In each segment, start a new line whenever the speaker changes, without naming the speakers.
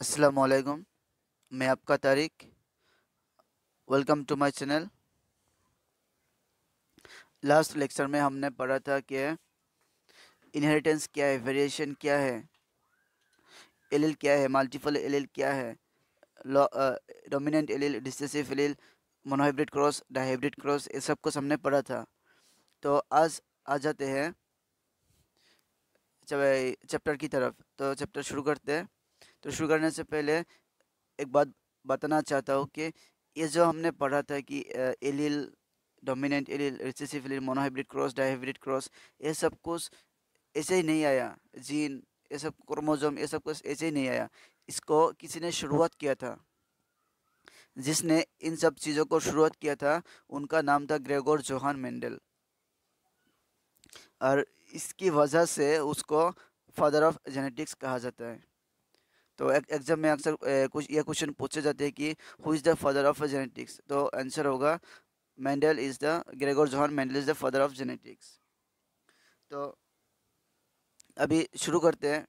अस्सलाम वालेकुम। मैं आपका Tariq. Welcome to my channel. Last lecture में हमने पढ़ा था कि इनहेरिटेंस क्या है, वेरिएशन क्या है, एलील क्या है, मल्टीपल एलील क्या है, dominant allele, recessive allele, monohybrid cross, dihybrid cross, ये सब कुछ हमने पढ़ा था। तो आज आ जाते हैं चैप्टर की तरफ। तो चैप्टर शुरू करते हैं। तो शुरू करने से पहले एक बात बताना चाहता हूँ कि ये जो हमने पढ़ा था कि allele, dominant allele, recessive allele, monohybrid cross, dihybrid cross, ये सब कुछ ऐसे ही नहीं आया। जीन, ये सब क्रोमोसोम, ये सब कुछ ऐसे ही नहीं आया। इसको किसी ने शुरुआत किया था। जिसने इन सब चीज़ों को शुरुआत किया था उनका नाम था ग्रेगोर जोहान मेंडल। और इसकी वजह से उसको फादर ऑफ जेनेटिक्स कहा जाता है। तो एग्जाम में अक्सर कुछ ये क्वेश्चन पूछे जाते हैं कि who is the father of genetics. तो आंसर होगा Mendel is the Gregor Johan Mendel is the father of genetics. तो अभी शुरू करते हैं।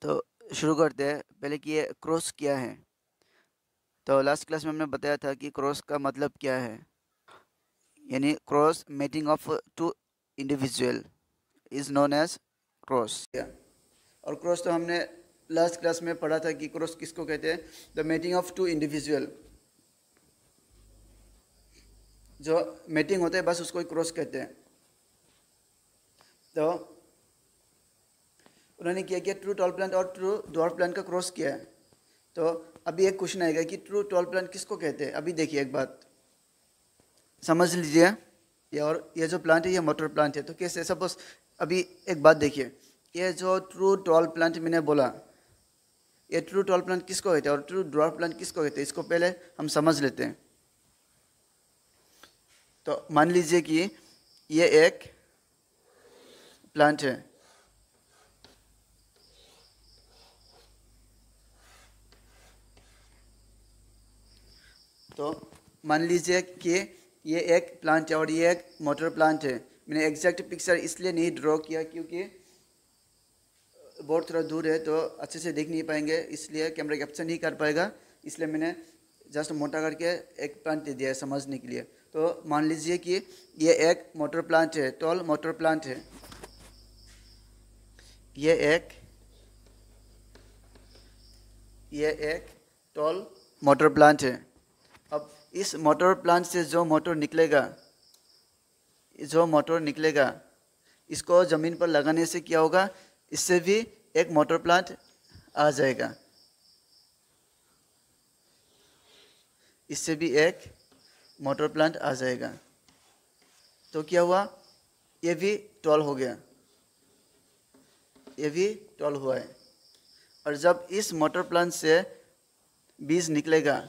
तो शुरू करते हैं पहले कि ये क्रॉस क्या है। तो लास्ट क्लास में हमने बताया था कि क्रॉस का मतलब क्या है। यानी cross, mating of two individual is known as cross. और क्रॉस तो हमने लास्ट क्लास में पढ़ा था कि क्रॉस किसको कहते हैं, the mating of two individual. जो मेटिंग होता है बस उसको ही क्रॉस कहते हैं। तो उन्होंने क्या किया, ट्रू टॉल प्लांट और ट्रू ड्वार्फ प्लांट का क्रॉस किया है। तो अभी एक क्वेश्चन आएगा कि ट्रू टॉल प्लांट किसको कहते हैं। अभी देखिए एक बात समझ लीजिए। ये जो प्लांट है ये मोटर प्लांट है। तो कैसे, सपोज अभी एक बात देखिए, ये जो ट्रू टॉल प्लांट मैंने बोला, ये ट्रू टॉल प्लांट किसको कहते हैं और ट्रू ड्वार्फ प्लांट किसको कहते हैं, इसको पहले हम समझ लेते हैं। तो मान लीजिए कि ये एक प्लांट है। तो मान लीजिए कि ये एक प्लांट है और ये एक मोटर प्लांट है। मैंने एग्जैक्ट पिक्चर इसलिए नहीं ड्रॉ किया क्योंकि बहुत थोड़ा दूर है तो अच्छे से देख नहीं पाएंगे, इसलिए कैमरा कैप्चर नहीं कर पाएगा। इसलिए मैंने जस्ट मोटा करके एक प्लांट दे दिया है समझने के लिए। तो मान लीजिए कि ये एक मोटर प्लांट है, टॉल मोटर प्लांट है। ये एक टॉल मोटर प्लांट है। अब इस मोटर प्लांट से जो मोटर निकलेगा इसको ज़मीन पर लगाने से क्या होगा, इससे भी एक मोटर प्लांट आ जाएगा। इससे भी एक मोटर प्लांट आ जाएगा। तो क्या हुआ, ये भी टॉल हो गया, ये भी टॉल हुआ है। और जब इस मोटर प्लांट से बीज निकलेगा,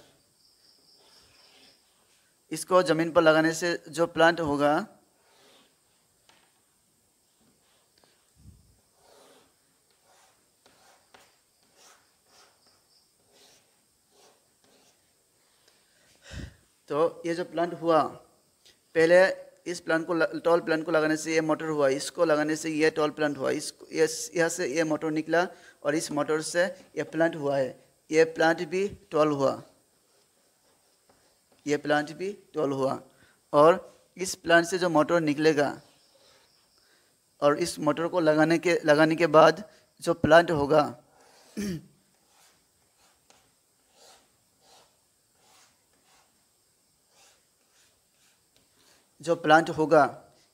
इसको ज़मीन पर लगाने से जो प्लांट होगा तो ये जो प्लांट हुआ, पहले इस प्लांट को, टॉल प्लांट को लगाने से ये मोटर हुआ, इसको लगाने से ये टॉल प्लांट हुआ, इसको यहाँ से ये मोटर निकला और इस मोटर से ये प्लांट हुआ है। ये प्लांट भी टॉल हुआ, ये प्लांट भी टॉल हुआ। और इस प्लांट से जो मोटर निकलेगा और इस मोटर को लगाने के बाद जो प्लांट होगा जो प्लांट होगा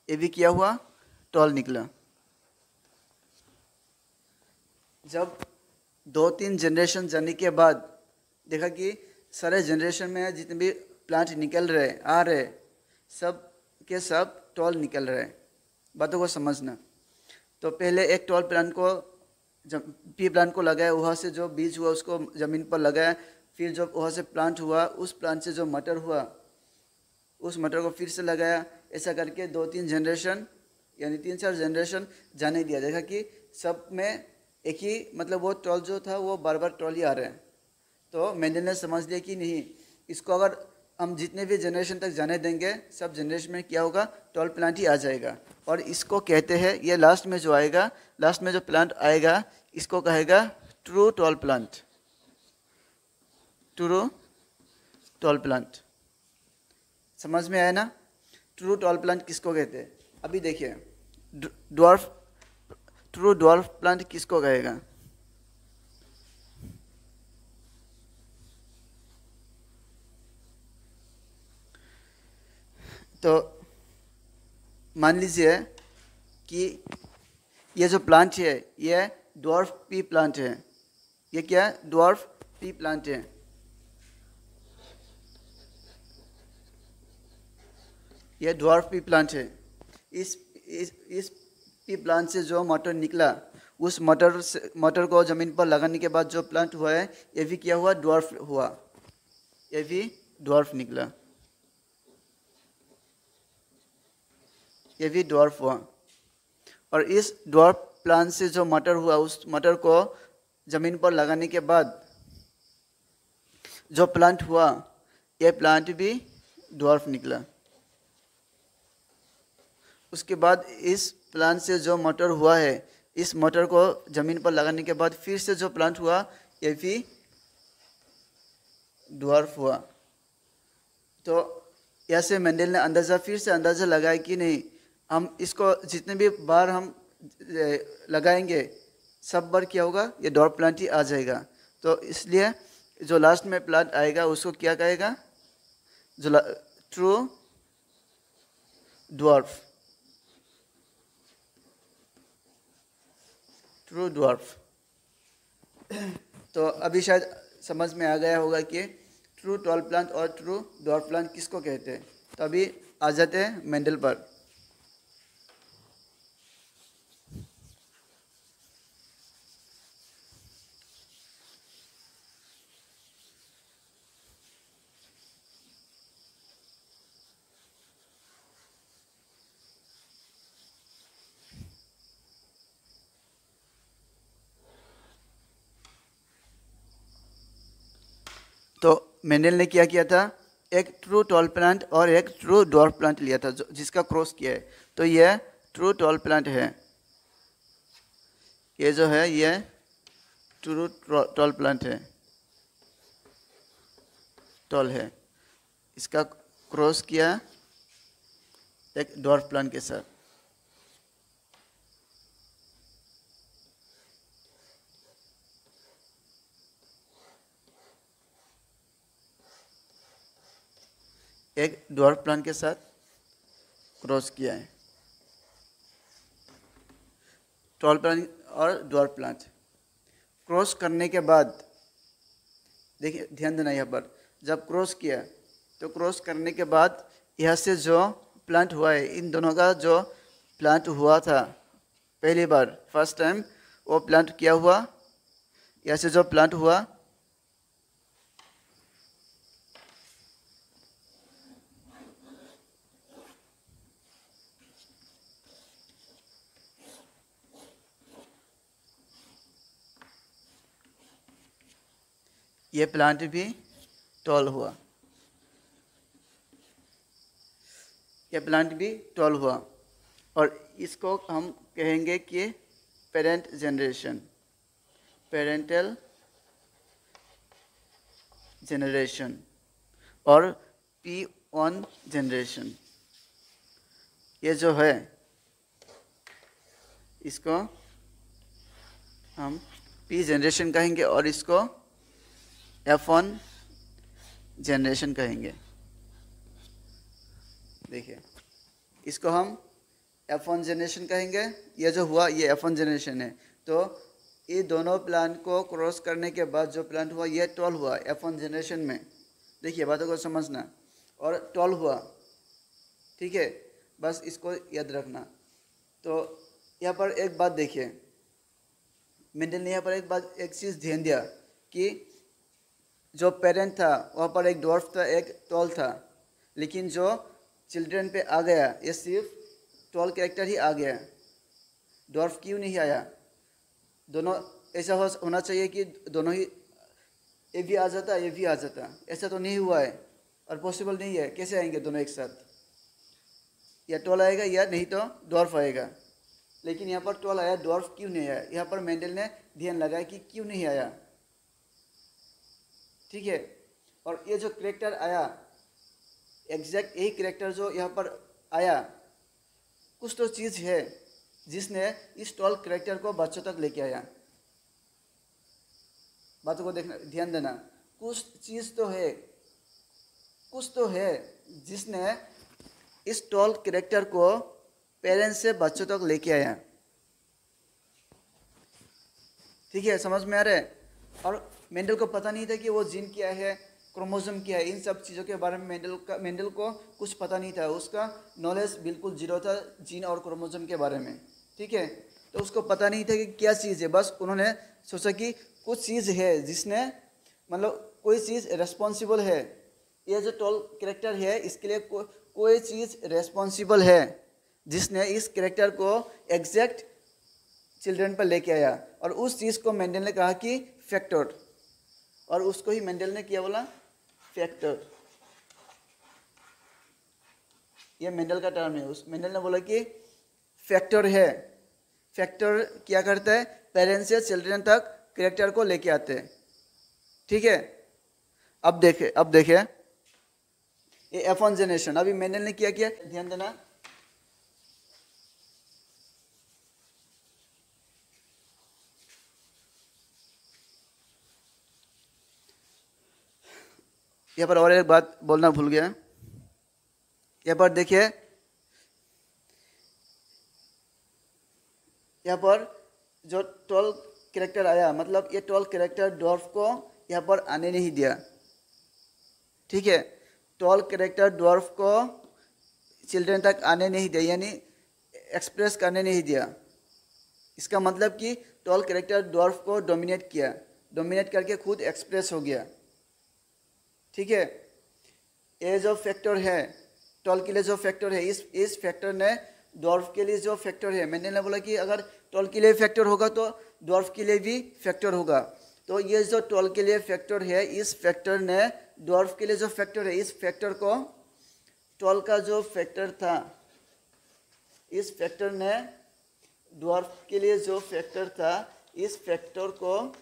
ये भी क्या हुआ, टॉल निकला। जब 2-3 जनरेशन जाने के बाद देखा कि सारे जनरेशन में जितने भी प्लांट निकल रहे आ रहे सब के सब टॉल निकल रहे। बातों को समझना। तो पहले एक टॉल प्लांट को पी प्लांट को लगाया, वहाँ से जो बीज हुआ उसको ज़मीन पर लगाया, फिर जब वहाँ से प्लांट हुआ, उस प्लांट से जो मटर हुआ उस मटर को फिर से लगाया। ऐसा करके 2-3 जनरेशन यानी 3-4 जनरेशन जाने दिया। देखा कि सब में एक ही, मतलब वो टॉल जो था वो बार बार टॉल ही आ रहे हैं। तो मेंडल ने समझ लिया कि नहीं, इसको अगर हम जितने भी जनरेशन तक जाने देंगे सब जनरेशन में क्या होगा, टॉल प्लांट ही आ जाएगा। और इसको कहते हैं, ये लास्ट में जो आएगा, लास्ट में जो प्लांट आएगा इसको कहेगा true tall plant, true tall plant. समझ में आया ना? ट्रू टॉल प्लांट किसको कहते हैं? अभी देखिए, ड्वार्फ, ट्रू ड्वार्फ प्लांट किसको कहेगा? तो मान लीजिए कि ये जो प्लांट है ये ड्वार्फ पी प्लांट है। ये क्या है? ड्वार्फ पी प्लांट है। ये ड्वार्फ पी प्लांट है। इस पी प्लांट से जो मटर निकला, उस मटर को ज़मीन पर लगाने के बाद जो प्लांट हुआ है ये भी क्या हुआ? ड्वार्फ हुआ। ये भी ड्वार्फ निकला, ये भी ड्वार्फ हुआ। और इस ड्वार्फ प्लांट से जो मटर हुआ, उस मटर को ज़मीन पर लगाने के बाद जो प्लांट हुआ, ये प्लांट भी ड्वार्फ निकला। उसके बाद इस प्लांट से जो मटर हुआ है, इस मटर को ज़मीन पर लगाने के बाद फिर से जो प्लांट हुआ ये भी ड्वार्फ हुआ। तो ऐसे मेंडल ने अंदाज़ा, फिर से अंदाज़ा लगाया कि नहीं, हम इसको जितने भी बार हम लगाएंगे सब बार क्या होगा? ये ड्वार्फ प्लांट ही आ जाएगा। तो इसलिए जो लास्ट में प्लांट आएगा उसको क्या कहेगा? जो ट्रू ड्वार्फ, ट्रू ड्वार्फ। तो अभी शायद समझ में आ गया होगा कि ट्रू टॉल प्लांट और ट्रू ड्वार्फ प्लांट किसको कहते हैं। तो अभी आ जाते हैं मेंडल पर। तो मेंडल ने क्या किया था? एक ट्रू टॉल प्लांट और एक ट्रू ड्वार्फ प्लांट लिया था जिसका क्रॉस किया है। तो यह ट्रू टॉल प्लांट है, ये जो है ये ट्रू टॉल प्लांट है, टॉल है। इसका क्रॉस किया एक ड्वार्फ प्लांट के साथ। एक ड्वार्फ प्लांट के साथ क्रॉस किया है। टॉल प्लांट और ड्वार्फ प्लांट क्रॉस करने के बाद, देखिए ध्यान देना यहाँ पर, जब क्रॉस किया तो क्रॉस करने के बाद यहाँ से जो प्लांट हुआ है, इन दोनों का जो प्लांट हुआ था पहली बार, फर्स्ट टाइम, वो प्लांट क्या हुआ? यहाँ से जो प्लांट हुआ ये प्लांट भी टॉल हुआ, ये प्लांट भी टॉल हुआ। और इसको हम कहेंगे कि पेरेंट जनरेशन, पेरेंटल जनरेशन और P1 जनरेशन। ये जो है इसको हम P जनरेशन कहेंगे और इसको F1 जनरेशन कहेंगे। देखिए इसको हम F1 जनरेशन कहेंगे, ये जो हुआ ये F1 जनरेशन है। तो ये दोनों प्लांट को क्रॉस करने के बाद जो प्लांट हुआ ये टॉल हुआ F1 जनरेशन में। देखिए बातों को समझना, और टॉल हुआ, ठीक है, बस इसको याद रखना। तो यहाँ पर एक बात देखिए, मेंडल ने यहाँ पर एक चीज़ ध्यान दिया कि जो पेरेंट था वहाँ पर एक ड्वार्फ था, एक टॉल था, लेकिन जो चिल्ड्रन पे आ गया ये सिर्फ टॉल कैरेक्टर ही आ गया, ड्वार्फ क्यों नहीं आया? दोनों ऐसा होना चाहिए कि दोनों ही, ये भी आ जाता ये भी आ जाता, ऐसा तो नहीं हुआ है। और पॉसिबल नहीं है, कैसे आएंगे दोनों एक साथ? या टॉल आएगा या नहीं तो डॉर्फ आएगा। लेकिन यहाँ पर टॉल आया, डॉर्फ क्यों नहीं आया? यहाँ पर मेंडल ने ध्यान लगाया कि क्यों नहीं आया, ठीक है। और ये जो करेक्टर आया, एग्जैक्ट यही करेक्टर जो यहाँ पर आया, कुछ तो चीज़ है जिसने इस टॉल करेक्टर को बच्चों तक लेके आया। बातों को देखना, ध्यान देना, कुछ चीज़ तो है, कुछ तो है जिसने इस टॉल करेक्टर को पेरेंट्स से बच्चों तक लेके आया, ठीक है, समझ में आ रहा है। और मेंडल को पता नहीं था कि वो जीन क्या है, क्रोमोसोम क्या है, इन सब चीज़ों के बारे में मेंडल को कुछ पता नहीं था, उसका नॉलेज बिल्कुल जीरो था जीन और क्रोमोसोम के बारे में, ठीक है। तो उसको पता नहीं था कि क्या चीज़ है, बस उन्होंने सोचा कि कुछ चीज़ है जिसने, मतलब कोई चीज़ रेस्पॉन्सिबल है, ये जो टॉल कैरेक्टर है इसके लिए कोई चीज़ रेस्पॉन्सिबल है जिसने इस कैरेक्टर को एग्जैक्ट चिल्ड्रन पर लेके आया। और उस चीज़ को मेंडल ने कहा कि फैक्टर, और उसको ही मेंडल ने क्या बोला, फैक्टर। ये मेंडल का टर्म है। उस मेंडल ने बोला कि फैक्टर है, फैक्टर क्या करता है, पेरेंट्स से चिल्ड्रन तक कैरेक्टर को लेके आते हैं, ठीक है। अब देखे ये F1 जनरेशन, अभी मेंडल ने क्या किया, ध्यान देना, यहाँ पर और एक बात बोलना भूल गया। यहाँ पर देखिए, यहाँ पर जो टॉल कैरेक्टर आया, मतलब ये टॉल कैरेक्टर डॉर्फ को यहाँ पर आने नहीं दिया, ठीक है। टॉल कैरेक्टर डॉर्फ को चिल्ड्रन तक आने नहीं दिया, यानी एक्सप्रेस करने नहीं दिया। इसका मतलब कि टॉल कैरेक्टर डॉर्फ को डोमिनेट किया, डोमिनेट करके खुद एक्सप्रेस हो गया, ठीक है। ये जो फैक्टर है टॉल के लिए, जो फैक्टर है, इस फैक्टर ने डॉर्फ के लिए जो फैक्टर है, मैंने बोला कि अगर टॉल के लिए फैक्टर होगा तो डॉर्फ के लिए भी फैक्टर होगा। तो ये जो टॉल के लिए फैक्टर है, इस फैक्टर ने डॉर्फ के लिए जो फैक्टर है, इस फैक्टर को, टॉल का जो फैक्टर था, इस फैक्टर ने डॉर्फ के लिए जो फैक्टर था, इस फैक्टर को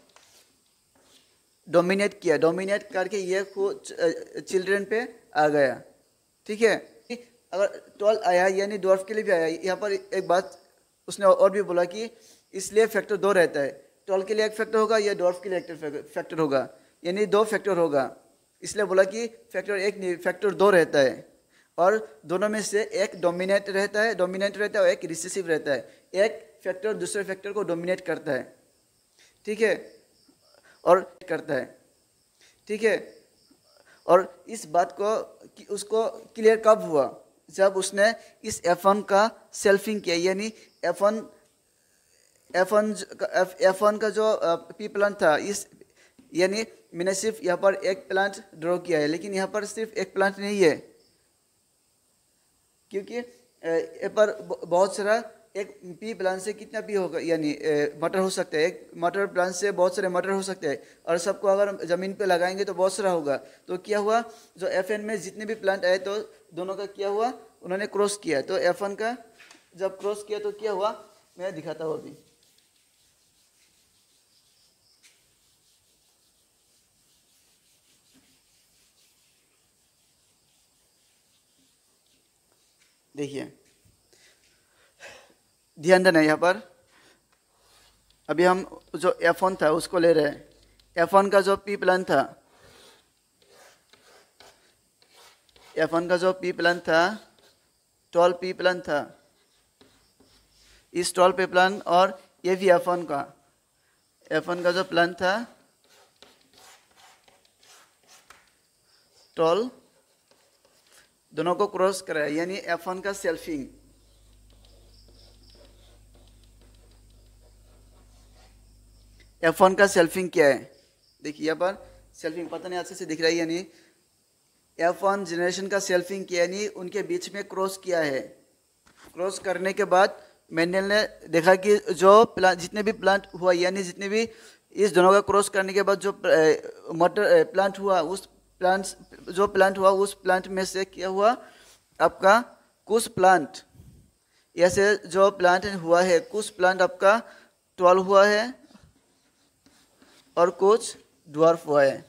डोमिनेट किया, डोमिनेट करके ये खुद चिल्ड्रन पे आ गया, ठीक है। अगर टॉल आया यानी डॉर्फ के लिए भी आया। यहाँ पर एक बात उसने और भी बोला कि इसलिए फैक्टर दो रहता है, टॉल के लिए एक फैक्टर होगा या डॉर्फ के लिए एक फैक्टर होगा, यानी दो फैक्टर होगा। इसलिए बोला कि फैक्टर एक नहीं, फैक्टर दो रहता है, और दोनों में से एक डोमिनेट रहता है और एक रिसेसिव रहता है। एक फैक्टर दूसरे फैक्टर को डोमिनेट करता है, ठीक है, और करता है, ठीक है। और इस बात को उसको क्लियर कब हुआ, जब उसने इस F1 का सेल्फिंग किया, यानी F1 का जो पी प्लांट था, इस यानी मैंने सिर्फ यहाँ पर एक प्लांट ड्रॉ किया है, लेकिन यहाँ पर सिर्फ एक प्लांट नहीं है, क्योंकि यहाँ पर बहुत सारा, एक पी प्लांट से कितना पी होगा, यानी मटर हो सकता है, एक मटर प्लांट से बहुत सारे मटर हो सकते हैं, और सबको अगर ज़मीन पे लगाएंगे तो बहुत सारा होगा। तो क्या हुआ, जो F1 में जितने भी प्लांट आए तो दोनों का क्या हुआ, उन्होंने क्रॉस किया। तो F1 का जब क्रॉस किया तो क्या हुआ, मैं दिखाता हूँ अभी। देखिए, ध्यान देना, यहाँ पर अभी हम जो F1 था उसको ले रहे हैं। F1 का जो पी प्लांट था, F1 का जो पी प्लांट था, टॉल पी प्लांट था, इस टॉल पी प्लांट, और ये भी F1 का जो प्लांट था, टॉल, दोनों को क्रॉस करा है, यानी F1 का सेल्फिंग। F1 का सेल्फिंग क्या है, देखिए यहाँ पर सेल्फिंग, पता नहीं अच्छे से दिख रहा है, यानी F1 जनरेशन का सेल्फिंग किया, यानी उनके बीच में क्रॉस किया है। क्रॉस करने के बाद मेंडल ने देखा कि जो प्लांट, जितने भी प्लांट हुआ, यानी जितने भी इस दोनों का क्रॉस करने के बाद जो मटर प्लांट हुआ, उस जो प्लांट हुआ उस प्लांट में से क्या हुआ आपका कुछ प्लांट, ऐसे जो प्लांट हुआ है कुछ प्लांट आपका टॉल हुआ है और कुछ ड्वार्फ हुआ है।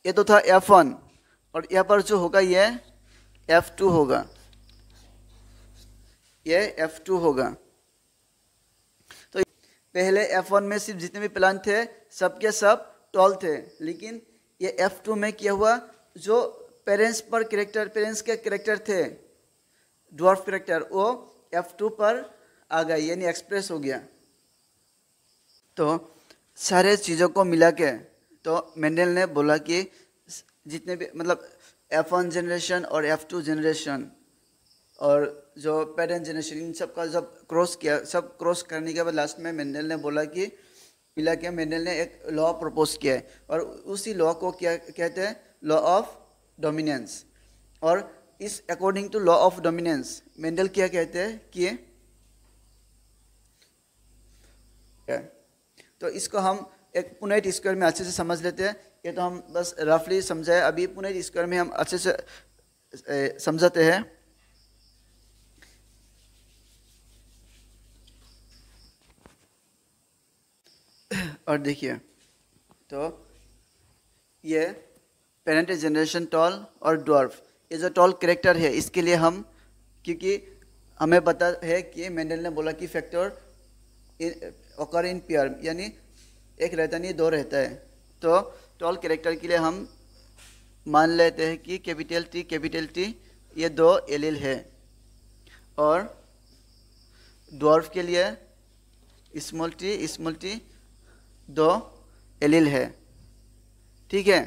ये तो था F1 और यहाँ पर जो होगा ये F2 होगा, ये F2 होगा। तो पहले F1 में सिर्फ जितने भी प्लांट थे सबके सब टॉल थे, लेकिन ये F2 में क्या हुआ जो पेरेंट्स के कैरेक्टर थे ड्वार्फ कैरेक्टर वो F2 पर आ गए, यानी एक्सप्रेस हो गया। तो सारे चीज़ों को मिला के तो मेंडल ने बोला कि जितने भी मतलब F1 जनरेशन और F2 जनरेशन और जो पेरेंट जनरेशन इन सब का जब क्रॉस किया, सब क्रॉस करने के बाद लास्ट में मेंडल ने बोला कि मिला के मेंडल ने एक लॉ प्रपोज किया है और उसी लॉ को क्या कहते हैं, लॉ ऑफ डोमिनेंस। और इस according to law of dominance Mendel क्या कहते हैं कि तो इसको हम एक पुनेट स्क्वायर में अच्छे से समझ लेते हैं। ये तो हम बस रफली समझाए, अभी पुनेट स्क्वायर में हम अच्छे से समझाते हैं। और देखिए तो ये पेरेंट जनरेशन टॉल और ड्वार्फ, ये जो टॉल कैरेक्टर है इसके लिए हम, क्योंकि हमें पता है कि मेंडल ने बोला कि फैक्टर ऑकर इन पेयर, यानी एक रहता नहीं दो रहता है। तो टॉल कैरेक्टर के लिए हम मान लेते हैं कि कैपिटल टी ये दो एलील है और ड्वार्फ के लिए स्मॉल टी दो एलील है, ठीक है।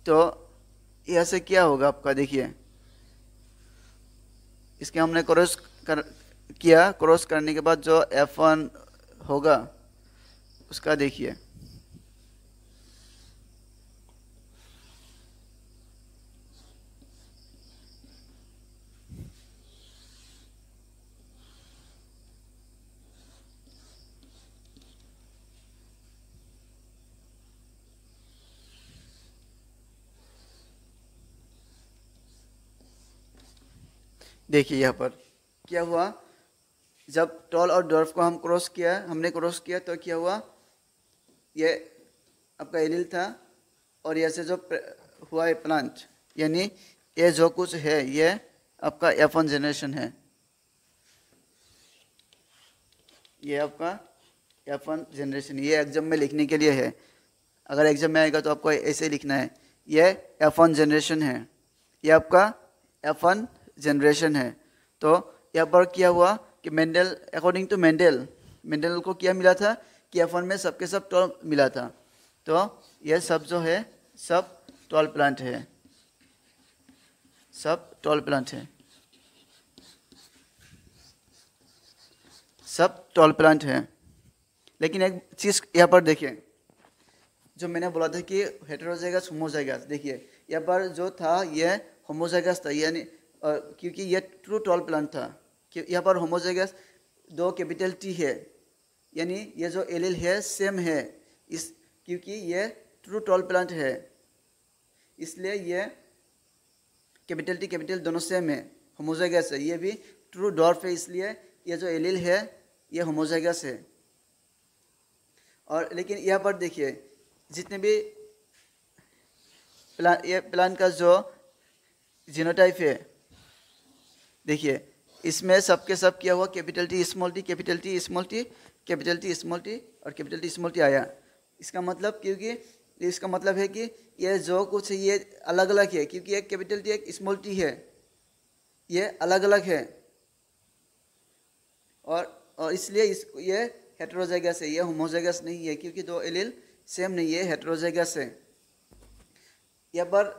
तो यहाँ से क्या होगा आपका, देखिए इसके हमने क्रॉस किया, क्रॉस करने के बाद जो F1 होगा उसका देखिए देखिए यहाँ पर क्या हुआ, जब टॉल और ड्वार्फ को हमने क्रॉस किया तो क्या हुआ, ये आपका एलील था और ये से जो हुआ है प्लांट, यानी ये जो कुछ है ये आपका F1 जनरेशन है, ये आपका F1 जनरेशन, ये एग्जाम में लिखने के लिए है। अगर एग्जाम में आएगा तो आपको ऐसे लिखना है, ये F1 जनरेशन है, ये आपका F1 जनरेशन है। तो यहाँ पर क्या हुआ कि मेंडल अकॉर्डिंग टू मेंडल को क्या मिला था कि F1 में सबके सब टॉल मिला था। तो यह सब जो है सब टॉल प्लांट है, सब टॉल प्लांट है, सब टॉल प्लांट है। लेकिन एक चीज़ यहाँ पर देखिए, जो मैंने बोला था कि हेटेरोजाइगस होमोजाइगस, देखिए यहाँ पर जो था यह होमोजाइगस था, यानी क्योंकि यह ट्रू टॉल प्लांट था। कि यहाँ पर होमोजाइगस दो कैपिटल टी है, यानी ये जो एलील है सेम है, इस क्योंकि ये ट्रू टॉल प्लांट है इसलिए ये कैपिटल टी कैपिटल दोनों सेम है, होमोजाइगस है। ये भी ट्रू ड्वार्फ है इसलिए ये जो एलील है ये होमोजाइगस है। और लेकिन यहाँ पर देखिए जितने भी ये प्लांट का जो जीनोटाइप है, देखिए इसमें सबके सब क्या हुआ, capital T small T capital T small T capital T small T और कैपिटल टी स्मॉल टी आया। इसका मतलब क्योंकि इसका मतलब है कि ये जो कुछ है ये अलग अलग है, क्योंकि एक कैपिटल टी एक स्मॉल टी है, ये अलग अलग है और इसलिए ये हेटेरोजाइगस है, ये होमोजाइगस नहीं है, क्योंकि दो एलील सेम नहीं है, हेटेरोजाइगस है। यहाँ पर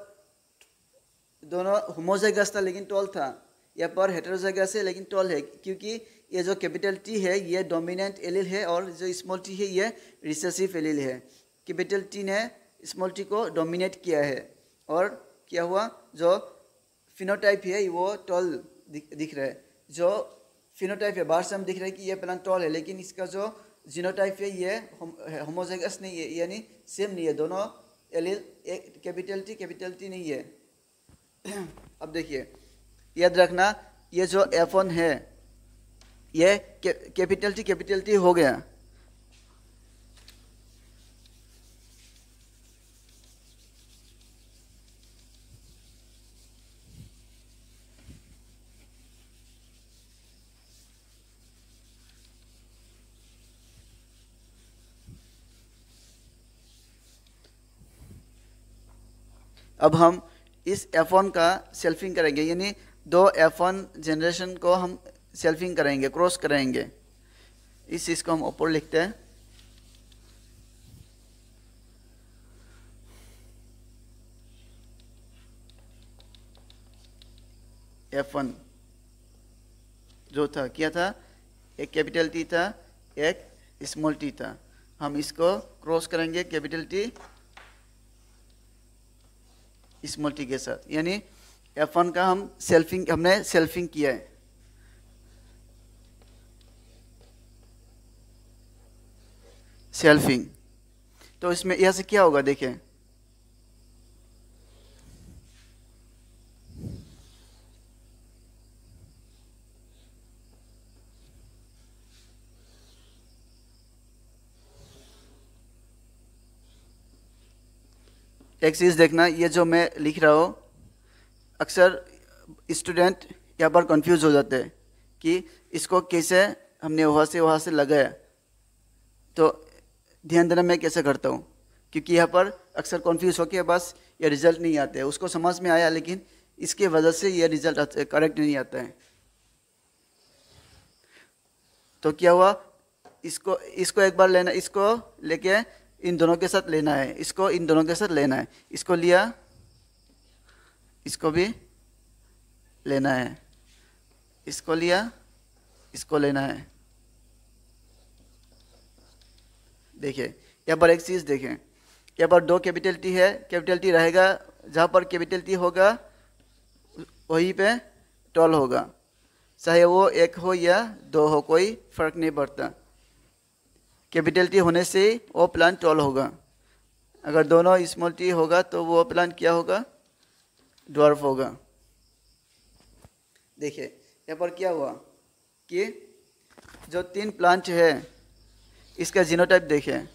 दोनों होमोजाइगस था लेकिन टॉल था, यहाँ पर हेटेरोजाइगस है लेकिन टॉल है, क्योंकि ये जो कैपिटल टी है ये डोमिनेंट एलील है और जो स्मॉल टी है ये रिसेसिव एलील है। कैपिटल टी ने स्मॉल टी को डोमिनेट किया है और क्या हुआ, जो फिनोटाइप है वो टॉल दिख रहा है, जो फिनोटाइप है बाहर से हम दिख रहा है कि ये प्लांट टॉल है, लेकिन इसका जो जीनोटाइप है ये होमोजाइगस नहीं है, यानी सेम नहीं है, दोनों एलील एक कैपिटल टी नहीं है। अब देखिए याद रखना, ये जो F1 है ये कैपिटल टी हो गया। अब हम इस F1 का सेल्फिंग करेंगे, यानी दो F1 जनरेशन को हम सेल्फिंग करेंगे, क्रॉस करेंगे। इस चीज़ को हम ऊपर लिखते हैं। F1 जो था क्या था, एक कैपिटल टी था, एक स्मॉल टी था। हम इसको क्रॉस करेंगे कैपिटल टी स्मॉल टी के साथ, यानी F1 का हमने सेल्फिंग किया है। सेल्फिंग तो इसमें यह से क्या होगा, देखें एक चीज़ देखना, ये जो मैं लिख रहा हूँ अक्सर स्टूडेंट यहाँ पर कंफ्यूज हो जाते हैं कि इसको कैसे हमने वहाँ से लगाया। तो ध्यान देना मैं कैसे करता हूँ, क्योंकि यहाँ पर अक्सर कंफ्यूज होकर बस ये रिजल्ट नहीं आते हैं। उसको समझ में आया लेकिन इसके वजह से ये रिजल्ट करेक्ट नहीं आता है। तो क्या हुआ, इसको एक बार लेना, इसको लेके इन दोनों के साथ लेना है, इसको इन दोनों के साथ लेना है, इसको लिया, इसको भी लेना है, इसको लिया, इसको लेना है। देखिए यहाँ पर एक चीज़ देखें, यहाँ पर दो कैपिटल टी है, कैपिटल टी रहेगा, जहाँ पर कैपिटल टी होगा वहीं पे टॉल होगा, चाहे वो एक हो या दो हो, कोई फर्क नहीं पड़ता। कैपिटल टी होने से वो प्लांट टॉल होगा, अगर दोनों स्मॉल टी होगा तो वो प्लांट क्या होगा, ड्वार्फ होगा। देखिए यहाँ पर क्या हुआ कि जो तीन प्लांट है इसका जीनोटाइप देखें,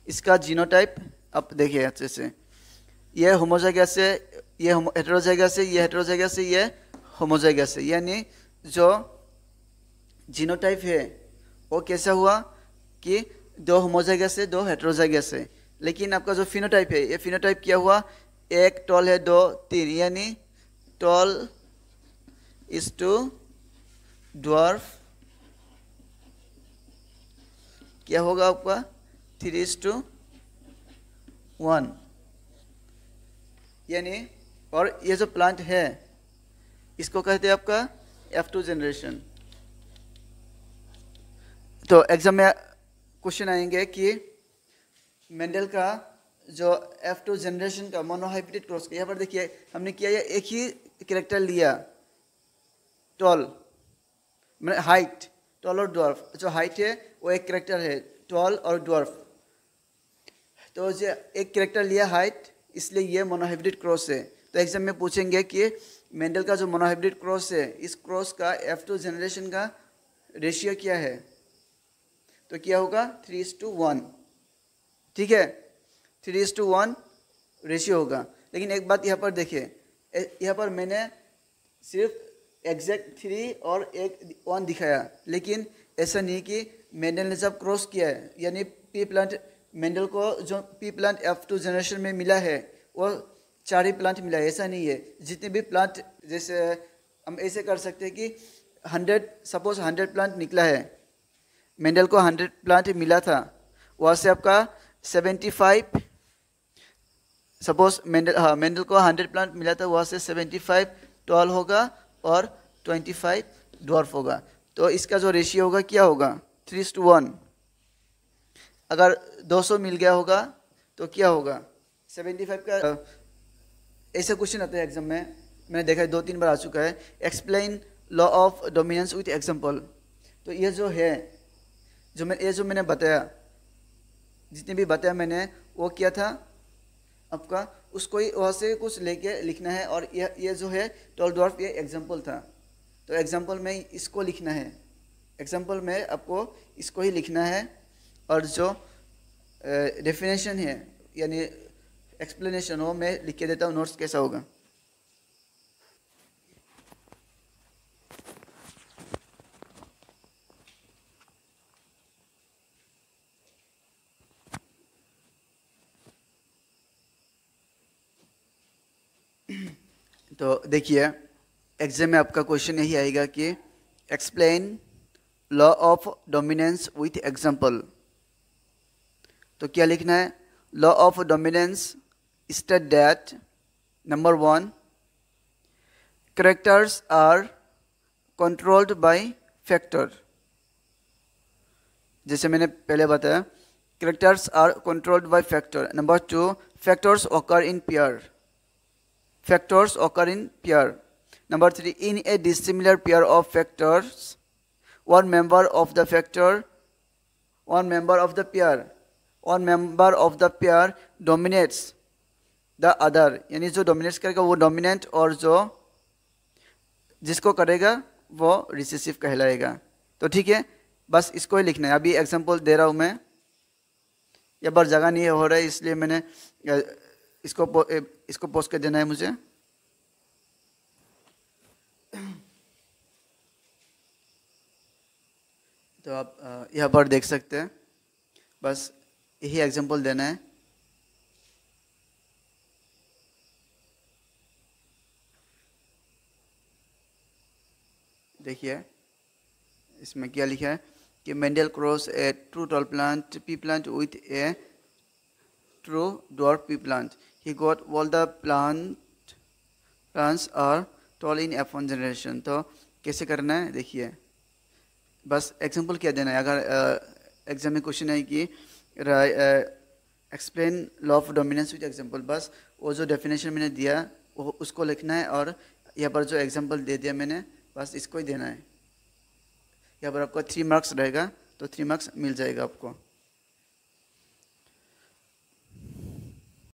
इसका जीनोटाइप अब देखिए अच्छे से, ये होमोजाइगस से, ये हेटेरोजाइगस से, ये हेटेरोजाइगस से, ये होमोजाइगस से, यानी जो जीनोटाइप है वो कैसा हुआ कि दो होमोजाइगस है, दो हेटेरोजाइगस है। लेकिन आपका जो फिनोटाइप है, ये फिनोटाइप क्या हुआ, एक टॉल है, दो तीन, यानी टॉल इज टू ड्वार्फ क्या होगा आपका 3:1, यानी और ये जो प्लांट है इसको कहते हैं आपका F2 जनरेशन। तो एग्जाम में क्वेश्चन आएंगे कि मेंडल का जो F2 जनरेशन का मोनोहाइब्रिड क्रॉस, यहाँ पर देखिए हमने किया है, एक ही कैरेक्टर लिया, टॉल मैंने हाइट, टॉल और ड्वार्फ। जो हाइट है वो एक कैरेक्टर है, टॉल और ड्वार्फ, तो जो एक कैरेक्टर लिया हाइट, इसलिए ये मोनोहाइब्रिड क्रॉस है। तो एग्जाम में पूछेंगे कि मेंडल का जो मोनोहाइब्रिड क्रॉस है, इस क्रॉस का F2 जनरेशन का रेशियो क्या है, तो क्या होगा 3:1, ठीक है, 3:1 रेशियो होगा। लेकिन एक बात यहाँ पर देखिए, यहाँ पर मैंने सिर्फ एग्जैक्ट 3 और एक 1 दिखाया, लेकिन ऐसा नहीं कि मेंडल ने जब क्रॉस किया है, यानी पी प्लांट, मेंडल को जो पी प्लांट F2 जनरेशन में मिला है वो 4 ही प्लांट मिला है, ऐसा नहीं है। जितने भी प्लांट, जैसे हम ऐसे कर सकते हैं कि 100, सपोज 100 प्लांट निकला है, मेंडल को 100 प्लांट मिला था, वहाँ से आपका 75, सपोज मेंडल को 100 प्लांट मिला था, वहाँ से 75 टॉल होगा और 25 ड्वार्फ होगा। तो इसका जो रेशियो होगा क्या होगा 3:1। अगर 200 मिल गया होगा तो क्या होगा 75 का। ऐसे क्वेश्चन आता है एग्जाम में, मैंने देखा है 2-3 बार आ चुका है। Explain law of dominance with example. तो ये जो है, जो मैंने बताया, जितने भी बताया मैंने, वो क्या था आपका, उसको ही वहाँ से कुछ लेके लिखना है। और ये जो है टॉल ड्वार्फ, ये एग्जांपल था। तो एग्जांपल में इसको लिखना है, एग्जांपल में आपको इसको ही लिखना है। और जो डेफिनेशन है यानी एक्सप्लेनेशन, वो मैं लिख के देता हूँ, नोट्स कैसा होगा। तो देखिए, एग्जाम में आपका क्वेश्चन यही आएगा कि explain law of dominance with example. तो क्या लिखना है? Law of dominance state that number 1, characters are controlled by factor. जैसे मैंने पहले बताया, characters are controlled by factor. Number 2, factors occur in pair. Factors occur in pair. Number 3, in a dissimilar pair of factors, one member of the pair dominates the other. यानी जो dominates करेगा वो dominant, और जो जिसको करेगा वो recessive कहलाएगा। तो ठीक है, बस इसको ही लिखना है। अभी एग्जांपल दे रहा हूँ मैं, ये बार जगह नहीं हो रहा है, इसलिए मैंने इसको पोस्ट कर देना है मुझे। तो आप यहाँ पर देख सकते हैं, बस यही एग्जांपल देना है। देखिए इसमें क्या लिखा है कि Mendel cross a true tall plant pea plant with a true dwarf pea plant. He got all the plants are tall in F1 generation. तो कैसे करना है देखिए, बस एग्जांपल क्या देना है। अगर एग्जाम में क्वेश्चन है कि explain law of dominance with example, बस वो जो डेफिनेशन मैंने दिया वो उसको लिखना है, और यहाँ पर जो एग्जांपल दे दिया मैंने, बस इसको ही देना है। यहाँ पर आपका 3 मार्क्स रहेगा, तो 3 मार्क्स मिल जाएगा आपको।